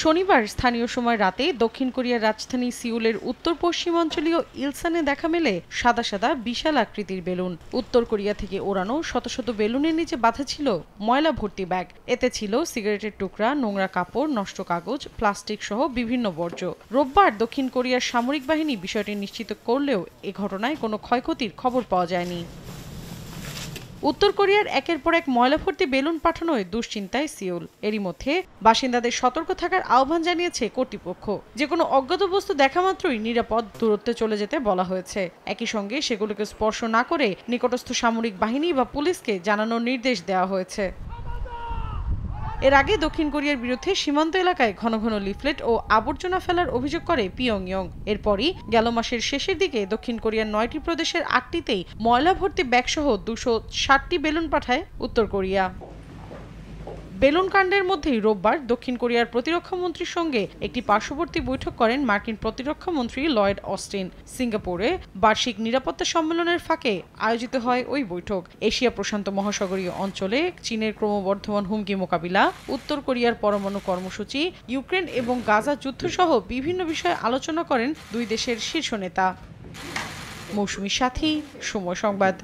শনিবার স্থানীয় সময় রাতে দক্ষিণ কোরিয়ার রাজধানী সিউলের উত্তর পশ্চিমাঞ্চলীয় ইলসানে দেখা মেলে সাদা সাদা বিশাল আকৃতির বেলুন। উত্তর কোরিয়া থেকে ওড়ানো শত শত বেলুনের নিচে বাঁধা ছিল ময়লা ভর্তি ব্যাগ। এতে ছিল সিগারেটের টুকরা, নোংরা কাপড়, নষ্ট কাগজ, প্লাস্টিক সহ বিভিন্ন বর্জ্য। রোববার দক্ষিণ কোরিয়ার সামরিক বাহিনী বিষয়টি নিশ্চিত করলেও এ ঘটনায় কোনো ক্ষয়ক্ষতির খবর পাওয়া যায়নি। উত্তর কোরিয়ার একের পর এক ময়লা ভর্তি বেলুন পাঠানোয় দুশ্চিন্তায় সিউল। এরই মধ্যে বাসিন্দাদের সতর্ক থাকার আহ্বান জানিয়েছে কর্তৃপক্ষ। যে কোনো অজ্ঞাত বস্তু দেখা মাত্রই নিরাপদ দূরত্বে চলে যেতে বলা হয়েছে। একই সঙ্গে সেগুলোকে স্পর্শ না করে নিকটস্থ সামরিক বাহিনী বা পুলিশকে জানানোর নির্দেশ দেওয়া হয়েছে। এর আগে দক্ষিণ কোরিয়ার বিরুদ্ধে সীমান্ত এলাকায় ঘন ঘন লিফলেট ও আবর্জনা ফেলার অভিযোগ করে পিয়ংইয়ং। এরপরই গেল মাসের শেষের দিকে দক্ষিণ কোরিয়ার ৯টি প্রদেশের 8টিতেই ময়লা ভর্তি ব্যাগসহ 260টি বেলুন পাঠায় উত্তর কোরিয়া। বেলুন কাণ্ডের মধ্যেই রোববার দক্ষিণ কোরিয়ার প্রতিরক্ষা মন্ত্রীর সঙ্গে একটি পার্শ্ববর্তী বৈঠক করেন মার্কিন প্রতিরক্ষা মন্ত্রী লয়েড অস্টিন। সিঙ্গাপুরে বার্ষিক নিরাপত্তা সম্মেলনের ফাঁকে আয়োজিত হয় ওই বৈঠক। এশিয়া প্রশান্ত মহাসাগরীয় অঞ্চলে চীনের ক্রমবর্ধমান হুমকি মোকাবিলা, উত্তর কোরিয়ার পরমাণু কর্মসূচি, ইউক্রেন এবং গাজা যুদ্ধসহ বিভিন্ন বিষয়ে আলোচনা করেন দুই দেশের শীর্ষ নেতা। মৌসুমী সাথী, সময় সংবাদ।